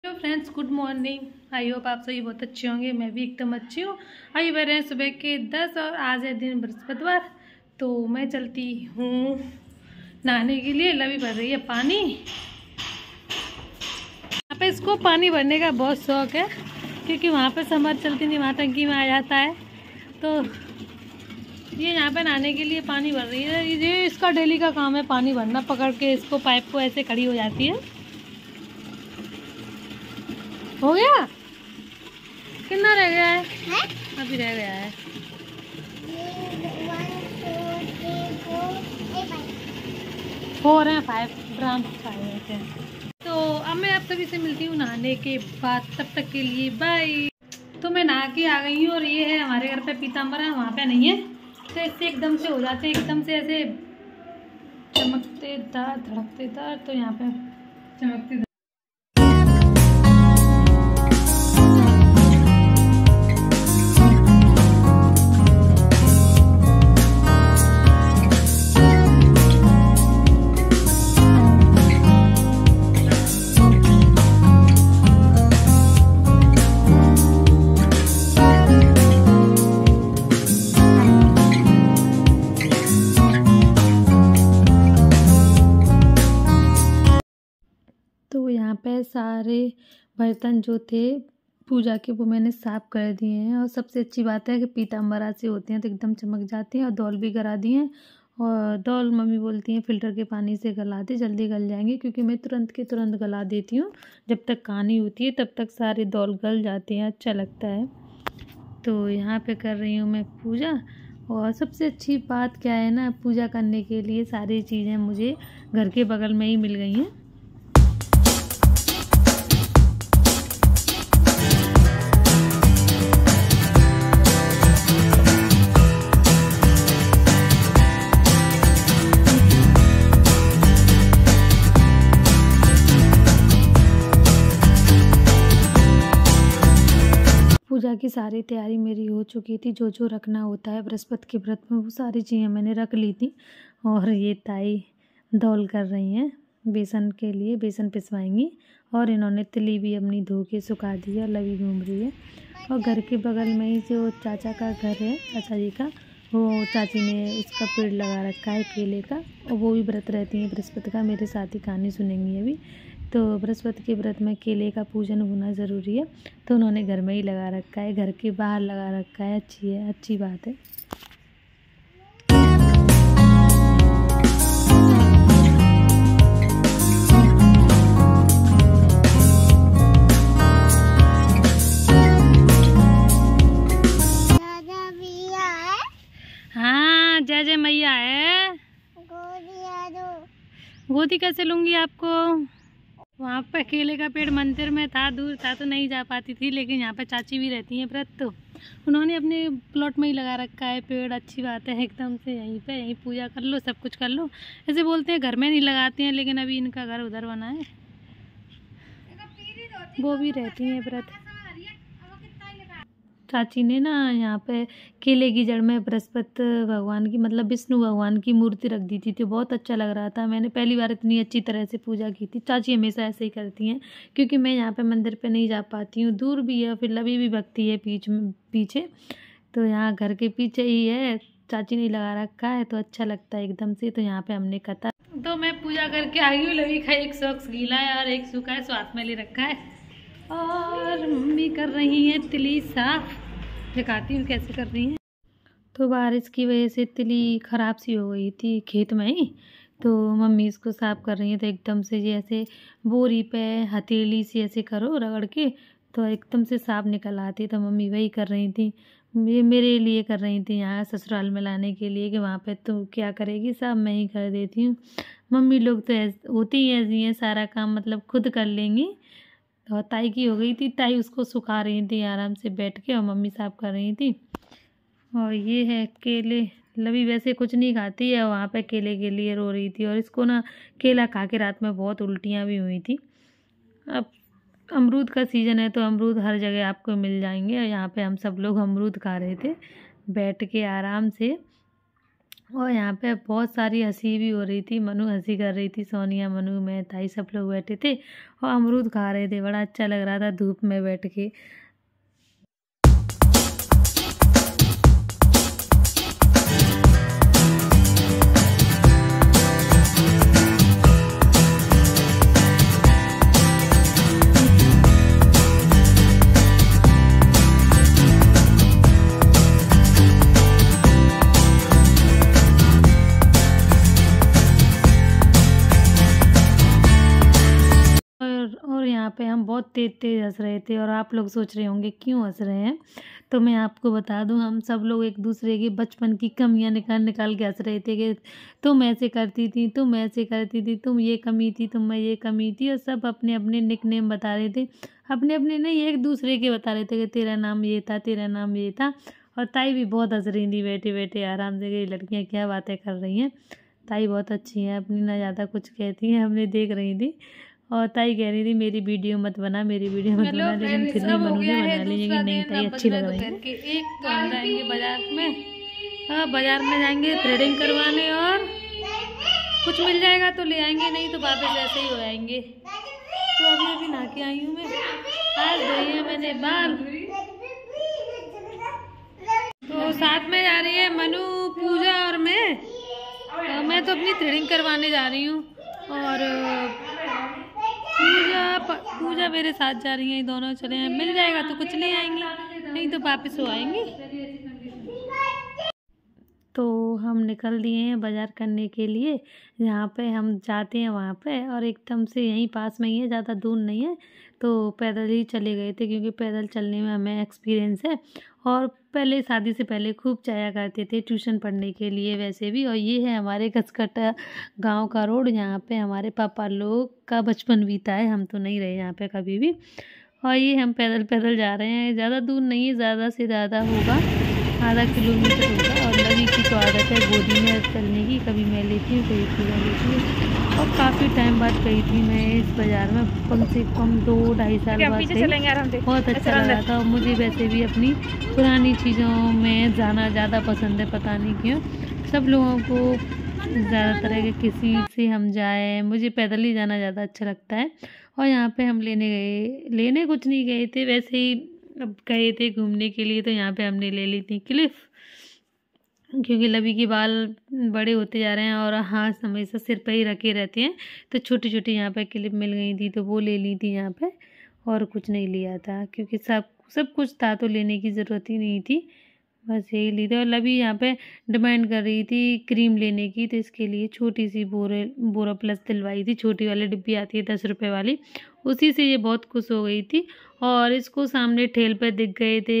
Hello friends, good morning. I hope आप सभी बहुत अच्छे होंगे। मैं भी एकदम अच्छी हूँ। आइए बह रहे हैं सुबह के 10 और आज है दिन बृहस्पतिवार। तो मैं चलती हूँ नहाने के लिए। लवी भर रही है पानी। यहाँ पे इसको पानी भरने का बहुत शौक है क्योंकि वहाँ पे समर चलती नहीं, वहाँ टंकी में आ जाता है। तो ये यहाँ पे नहाने के लिए पानी भर रही है। ये इसका डेली का काम है पानी भरना। पकड़ के इसको पाइप को ऐसे खड़ी हो जाती है। हो गया? कितना रह गया है? अभी रह गया है 4 हैं, 5 ड्राम हैं। तो अब मैं आप सभी से मिलती हूँ नहाने के बाद। तब तक के लिए बाय। तो मैं नहा के आ गई हूँ और ये है हमारे घर पे पीताम्बर है, वहाँ पे नहीं है। तो इससे एकदम से हो जाते हैं, एकदम से ऐसे चमकतेदार धड़कतेदार। तो यहाँ पे चमकते तो यहाँ पे सारे बर्तन जो थे पूजा के वो मैंने साफ़ कर दिए हैं। और सबसे अच्छी बात है कि पीताम्बरा से होते हैं तो एकदम चमक जाते हैं। और डॉल भी करा दिए हैं। और डॉल मम्मी बोलती हैं फ़िल्टर के पानी से गला दे, जल्दी गल जाएंगे, क्योंकि मैं तुरंत के तुरंत गला देती हूँ। जब तक कहानी होती है तब तक सारे डॉल गल जाते हैं, अच्छा लगता है। तो यहाँ पे कर रही हूँ मैं पूजा। और सबसे अच्छी बात क्या है ना, पूजा करने के लिए सारी चीज़ें मुझे घर के बगल में ही मिल गई हैं। पूजा की सारी तैयारी मेरी हो चुकी थी। जो जो रखना होता है बृहस्पति के व्रत में वो सारी चीज़ें मैंने रख ली थी। और ये ताई दौल कर रही हैं बेसन के लिए, बेसन पिसवाएंगी। और इन्होंने तिली भी अपनी धो के सुखा दी है और लवी घूम रही है। और घर के बगल में ही जो चाचा का घर है, चाचा जी का, वो चाची ने उसका पेड़ लगा रखा है केले का। और वो भी व्रत रहती हैं बृहस्पति का। मेरे साथ ही कहानी सुनेंगी अभी। तो बृहस्पति के व्रत में केले का पूजन होना ज़रूरी है। तो उन्होंने घर में ही लगा रखा है, घर के बाहर लगा रखा है। अच्छी बात है। हाँ, जय जय मैया है। गोदी कैसे लूँगी आपको? वहाँ पे केले का पेड़ मंदिर में था, दूर था तो नहीं जा पाती थी। लेकिन यहाँ पे चाची भी रहती हैं व्रत, तो उन्होंने अपने प्लॉट में ही लगा रखा है पेड़। अच्छी बात है, एकदम से यहीं पे यहीं पूजा कर लो, सब कुछ कर लो। ऐसे बोलते हैं घर में नहीं लगाते हैं, लेकिन अभी इनका घर उधर बना है, वो भी रहती हैं व्रत। चाची ने ना यहाँ पे केले की जड़ में बृहस्पति भगवान की, मतलब विष्णु भगवान की मूर्ति रख दी थी। तो बहुत अच्छा लग रहा था। मैंने पहली बार इतनी अच्छी तरह से पूजा की थी। चाची हमेशा ऐसे ही करती हैं, क्योंकि मैं यहाँ पे मंदिर पे नहीं जा पाती हूँ, दूर भी है। फिर लवी भी भक्ति है पीछे। तो यहाँ घर के पीछे ही है, चाची ने लगा रखा है तो अच्छा लगता है एकदम से। तो यहाँ पे हमने कथा। तो मैं पूजा करके आई हूँ। लवी का एक सॉक्स गीला है और एक सूखा है, स्वाद में ले रखा है। और मम्मी कर रही हैं तिली साफ। दिखाती हूँ कैसे कर रही हैं। तो बारिश की वजह से तिली ख़राब सी हो गई थी खेत में ही। तो मम्मी इसको साफ़ कर रही हैं। तो एकदम से ये ऐसे बोरी पे हथेली से ऐसे करो रगड़ के, तो एकदम से साफ निकल आती। तो मम्मी वही कर रही थी, ये मेरे लिए कर रही थी यहाँ ससुराल में लाने के लिए, कि वहाँ पे तो क्या करेगी, सब मैं ही कर देती हूँ। मम्मी लोग तो होती ही ऐसी हैं, सारा काम मतलब खुद कर लेंगी। और ताई की हो गई थी, ताई उसको सुखा रही थी आराम से बैठ के, और मम्मी साफ कर रही थी। और ये है केले। लवी वैसे कुछ नहीं खाती है, वहाँ पे केले के लिए रो रही थी। और इसको ना केला खा के रात में बहुत उल्टियाँ भी हुई थी। अब अमरूद का सीज़न है तो अमरूद हर जगह आपको मिल जाएंगे। और यहाँ पे हम सब लोग अमरूद खा रहे थे बैठ के आराम से। और यहाँ पे बहुत सारी हँसी भी हो रही थी। मनु हँसी कर रही थी, सोनिया, मनु, मैं, ताई सब लोग बैठे थे और अमरूद खा रहे थे। बड़ा अच्छा लग रहा था धूप में बैठ के। और यहाँ पे हम बहुत तेज हंस रहे थे और आप लोग सोच रहे होंगे क्यों हंस रहे हैं। तो मैं आपको बता दूं, हम सब लोग एक दूसरे के बचपन की कमियां निकाल के हंस रहे थे कि तुम ऐसे करती थी, तुम ऐसे करती थी, तुम ये कमी थी, तुम में ये कमी थी। और सब अपने अपने निकनेम बता रहे थे, अपने अपने नहीं, एक दूसरे के बता रहे थे कि तेरा नाम ये था, तेरा नाम ये था। और ताई भी बहुत हंस रही थी बैठे बैठे आराम से कि लड़कियाँ क्या बातें कर रही हैं। ताई बहुत अच्छी हैं, अपनी ना ज़्यादा कुछ कहती हैं, हमने देख रही थी। और ताई कह रही थी मेरी वीडियो मत बना, मेरी वीडियो मत बना, लेकिन फिर भी मनु ने बना ली कि नहीं ताई अच्छी लग रही है। एक तो हम जाएंगे बाजार में, हाँ बाजार में जाएंगे थ्रेडिंग करवाने, और कुछ मिल जाएगा तो ले आएंगे, नहीं तो वापस ऐसे ही हो आएंगे। तो अभी नहा के आई हूँ मैं, आज धोई है मैंने बाल। तो साथ में जा रही है मनु, पूजा और मैं तो अपनी थ्रेडिंग करवाने जा रही हूँ। और पूजा मेरे साथ जा रही है, दोनों चले हैं। मिल जाएगा तो कुछ ले आएंगे, नहीं तो वापस हो आएंगे। तो हम निकल दिए हैं बाज़ार करने के लिए। जहाँ पे हम जाते हैं वहाँ पे, और एकदम से यहीं पास में ही है, ज़्यादा दूर नहीं है। तो पैदल ही चले गए थे, क्योंकि पैदल चलने में हमें एक्सपीरियंस है। और पहले शादी से पहले खूब जाया करते थे ट्यूशन पढ़ने के लिए वैसे भी। और ये है हमारे घसकटा गांव का रोड, यहाँ पे हमारे पापा लोग का बचपन बीता है, हम तो नहीं रहे यहाँ पे कभी भी। और ये हम पैदल पैदल जा रहे हैं, ज़्यादा दूर नहीं है, ज़्यादा से ज़्यादा होगा आधा किलोमीटर होगा। और लवी की तो आदत है गोदी में चलने की, कभी मैं लेती हूँ कभी पूजा लेती हूँ। और काफ़ी टाइम बाद गई थी मैं इस बाज़ार में, कम से कम 2-2.5 साल बाद गई। बहुत अच्छा लगा था। और मुझे वैसे भी अपनी पुरानी चीज़ों में जाना ज़्यादा पसंद है, पता नहीं क्यों। सब लोगों को ज़्यादातर है कि किसी से हम जाए, मुझे पैदल ही जाना ज़्यादा अच्छा लगता है। और यहाँ पे हम लेने कुछ नहीं गए थे, वैसे ही अब गए थे घूमने के लिए। तो यहाँ पे हमने ले ली थी क्लिप, क्योंकि लवी के बाल बड़े होते जा रहे हैं और हाथ हमेशा सिर पर ही रखे रहते हैं। तो छोटी छोटी यहाँ पे क्लिप मिल गई थी, तो वो ले ली थी यहाँ पे। और कुछ नहीं लिया था, क्योंकि सब कुछ था तो लेने की ज़रूरत ही नहीं थी, बस यही ली थी। और लवी यहाँ पे डिमांड कर रही थी क्रीम लेने की, तो इसके लिए छोटी सी बोरा प्लस दिलवाई थी। छोटी वाली डिब्बी आती है 10 रुपये वाली, उसी से ये बहुत खुश हो गई थी। और इसको सामने ठेल पे दिख गए थे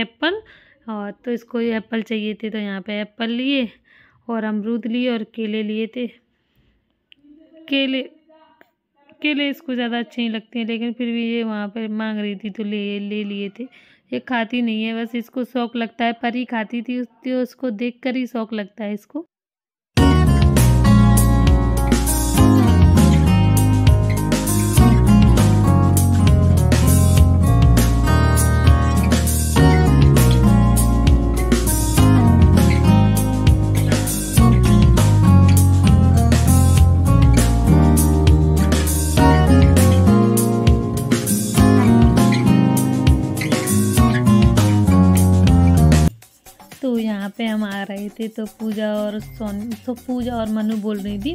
एप्पल, और तो इसको ये एप्पल चाहिए थे, तो यहाँ पे एप्पल लिए और अमरूद लिए और केले लिए थे। केले इसको ज़्यादा अच्छे नहीं लगते हैं, लेकिन फिर भी ये वहाँ पर मांग रही थी तो ले लिए थे। ये खाती नहीं है, बस इसको शौक़ लगता है। परी खाती थी, उसको देखकर ही शौक़ लगता है इसको। तो यहाँ पे हम आ रहे थे, तो पूजा और मनु बोल रही थी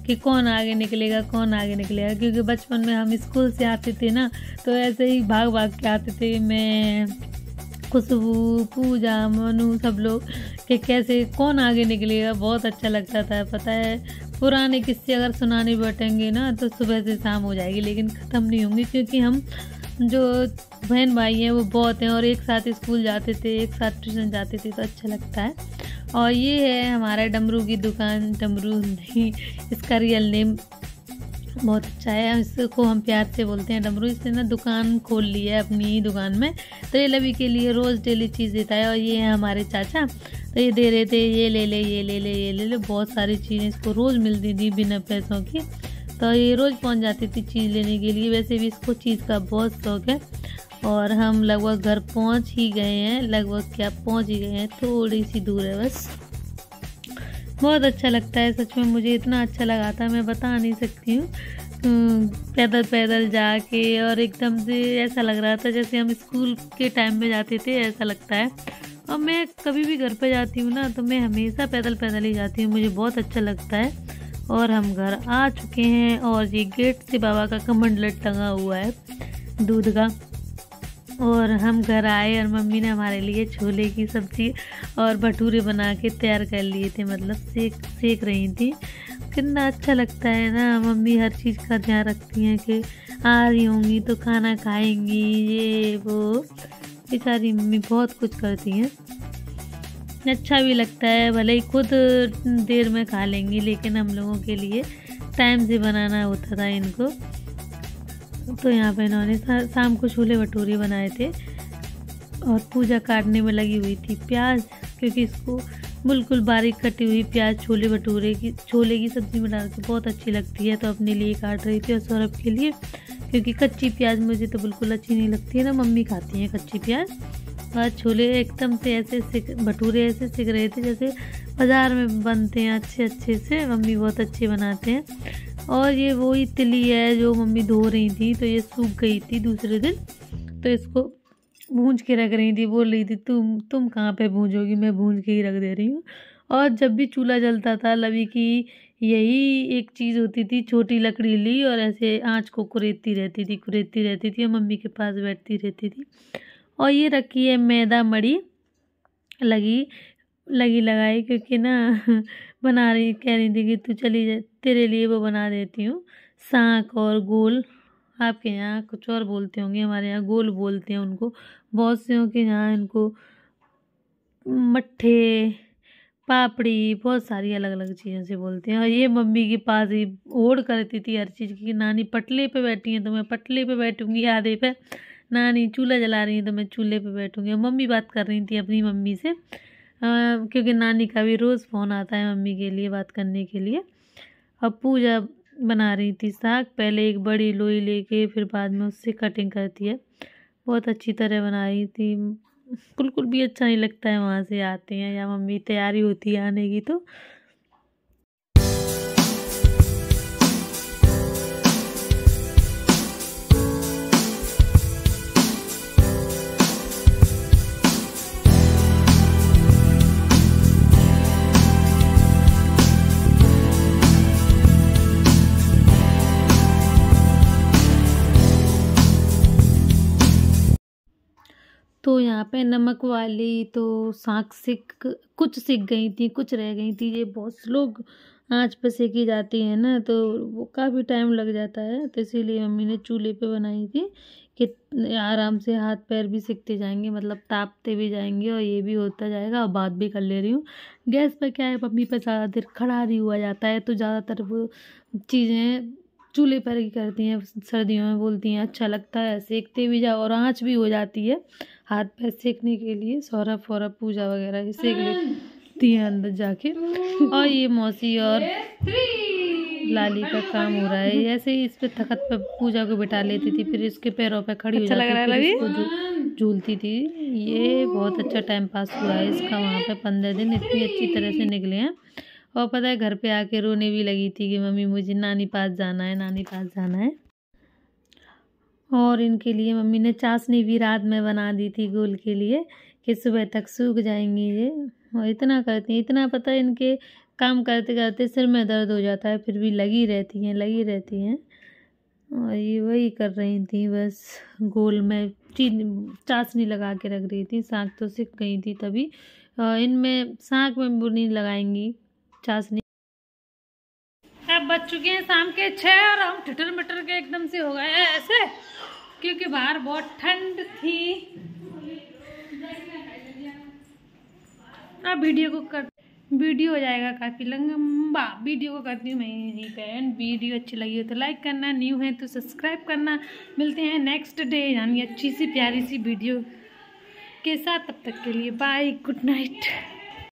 कि कौन आगे निकलेगा, कौन आगे निकलेगा। क्योंकि बचपन में हम स्कूल से आते थे ना, तो ऐसे ही भाग भाग के आते थे, मैं, खुशबू, पूजा, मनु, सब लोग, कि कैसे कौन आगे निकलेगा। बहुत अच्छा लगता था। पता है पुराने किस्से अगर सुनाने बैठेंगे ना तो सुबह से शाम हो जाएगी, लेकिन ख़त्म नहीं होंगे, क्योंकि हम जो बहन भाई हैं वो बहुत हैं, और एक साथ स्कूल जाते थे, एक साथ ट्यूशन जाते थे, तो अच्छा लगता है। और ये है हमारा डमरू की दुकान, डमरू नहीं, इसका रियल नेम बहुत अच्छा है, इसको हम प्यार से बोलते हैं डमरू। इसने ना दुकान खोल ली है अपनी ही दुकान में, तो ये लवी के लिए रोज़ डेली चीज़ देता है। और ये है हमारे चाचा, तो ये दे रहे थे ये ले ले, ये ले ले, ये ले ले, बहुत सारी चीज़ें इसको रोज़ मिलती थी बिना पैसों की। तो ये रोज़ पहुंच जाती थी चीज़ लेने के लिए। वैसे भी इसको चीज़ का बहुत शौक़ है। और हम लगभग घर पहुंच ही गए हैं, लगभग क्या पहुंच ही गए हैं, थोड़ी सी दूर है बस। बहुत अच्छा लगता है सच में, मुझे इतना अच्छा लगा था मैं बता नहीं सकती हूँ। पैदल पैदल जाके और एकदम से ऐसा लग रहा था जैसे हम स्कूल के टाइम में जाते थे, ऐसा लगता है। और मैं कभी भी घर पे जाती हूँ ना तो मैं हमेशा पैदल पैदल ही जाती हूँ, मुझे बहुत अच्छा लगता है। और हम घर आ चुके हैं और ये गेट से बाबा का कमंडलट टंगा हुआ है दूध का। और हम घर आए और मम्मी ने हमारे लिए छोले की सब्ज़ी और भटूरे बना के तैयार कर लिए थे, मतलब सेक रही थी। कितना अच्छा लगता है ना, मम्मी हर चीज़ का ध्यान रखती हैं कि आ रही होंगी तो खाना खाएंगी, ये वो बेचारी मम्मी बहुत कुछ करती हैं। अच्छा भी लगता है, भले ही खुद देर में खा लेंगी लेकिन हम लोगों के लिए टाइम से बनाना होता था इनको। तो यहाँ पे इन्होंने शाम को छोले भटूरे बनाए थे और पूजा काटने में लगी हुई थी प्याज, क्योंकि इसको बिल्कुल बारीक कटी हुई प्याज छोले की सब्ज़ी में डाल के बहुत अच्छी लगती है, तो अपने लिए काट रही थी और सौरभ के लिए, क्योंकि कच्ची प्याज मुझे तो बिल्कुल अच्छी नहीं लगती है ना, मम्मी खाती हैं कच्ची प्याज। और छोले एकदम से भटूरे ऐसे सिक रहे थे जैसे बाज़ार में बनते हैं अच्छे से, मम्मी बहुत अच्छे बनाते हैं। और ये वही तिली है जो मम्मी धो रही थी, तो ये सूख गई थी दूसरे दिन, तो इसको भूंज के रख रही थी, बोल रही थी तुम कहाँ पे भूंजोगी, मैं भूंज के ही रख दे रही हूँ। और जब भी चूल्हा जलता था लवी की यही एक चीज़ होती थी, छोटी लकड़ी ली और ऐसे आँच को कुरेदती रहती थी और मम्मी के पास बैठती रहती थी। और ये रखी है मैदा मड़ी लगी लगाई, क्योंकि ना बना रही कह रही थी कि तू चली जा, तेरे लिए वो बना देती हूँ सांक और गोल। आपके यहाँ कुछ और बोलते होंगे, हमारे यहाँ गोल बोलते हैं उनको, बहुत से के यहाँ इनको मट्ठे पापड़ी बहुत सारी अलग अलग चीज़ों से बोलते हैं। और ये मम्मी के पास ही ओढ़ करती थी हर चीज़ की, नानी पटले पे बैठी हैं तो मैं पटले पे बैठूंगी आधे पे, नानी चूल्हा जला रही है तो मैं चूल्हे पे बैठूंगी। मम्मी बात कर रही थी अपनी मम्मी से, क्योंकि नानी का भी रोज़ फ़ोन आता है मम्मी के लिए बात करने के लिए। अब पूजा बना रही थी साग, पहले एक बड़ी लोई लेके फिर बाद में उससे कटिंग करती है, बहुत अच्छी तरह बना रही थी। बिल्कुल भी अच्छा नहीं लगता है वहाँ से आते हैं या मम्मी तैयारी होती है आने की तो। तो यहाँ पे नमक वाली तो कुछ सिक गई थी, कुछ रह गई थी, ये बहुत स्लो आंच पे सेकी जाती है ना, तो वो काफ़ी टाइम लग जाता है, तो इसीलिए मम्मी ने चूल्हे पे बनाई थी कि आराम से हाथ पैर भी सिकते जाएंगे, मतलब तापते भी जाएंगे और ये भी होता जाएगा। और बात भी कर ले रही हूँ। गैस पे क्या है, मम्मी पे ज़्यादा देर खड़ा नहीं हुआ जाता है, तो ज़्यादातर वो चीज़ें चूल्हे पर ही करती हैं, सर्दियों में बोलती हैं अच्छा लगता है, सेकते भी जाओ और आँच भी हो जाती है हाथ पैर सेकने के लिए। सौरभ पूजा वगैरह सेक लेती हैं अंदर जाके। और ये मौसी और लाली का काम हो रहा है, ऐसे ही इस पे तखत पे पूजा को बिठा लेती थी, फिर इसके पैरों पे खड़ी हो जाती थी, फिर इसको झूलती थी। ये बहुत अच्छा टाइम पास हुआ है इसका वहाँ पे, 15 दिन इतनी अच्छी तरह से निकले हैं। और पता है घर पे आके रोने भी लगी थी कि मम्मी मुझे नानी पास जाना है। और इनके लिए मम्मी ने चाशनी भी रात में बना दी थी गोल के लिए कि सुबह तक सूख जाएंगी ये। और इतना करती हैं, इतना पता है इनके काम करते करते सिर में दर्द हो जाता है, फिर भी लगी रहती हैं। और ये वही कर रही थी, बस गोल में चाशनी लगा के रख रही थी। साग तो सिक गई थी तभी, इनमें साग में बुनी लगाएंगी चाशनी। अब बज चुके हैं शाम के 6 और हम ठिठर मिटर के एकदम से हो गए हैं ऐसे, क्योंकि बाहर बहुत ठंड थी। अब वीडियो हो जाएगा काफ़ी लंबा, वीडियो को करती हूँ मैं यहीं पे एंड। वीडियो अच्छी लगी हो तो लाइक करना, न्यू है तो सब्सक्राइब करना। मिलते हैं नेक्स्ट डे यानी अच्छी सी प्यारी सी वीडियो के साथ, तब तक के लिए बाय, गुड नाइट।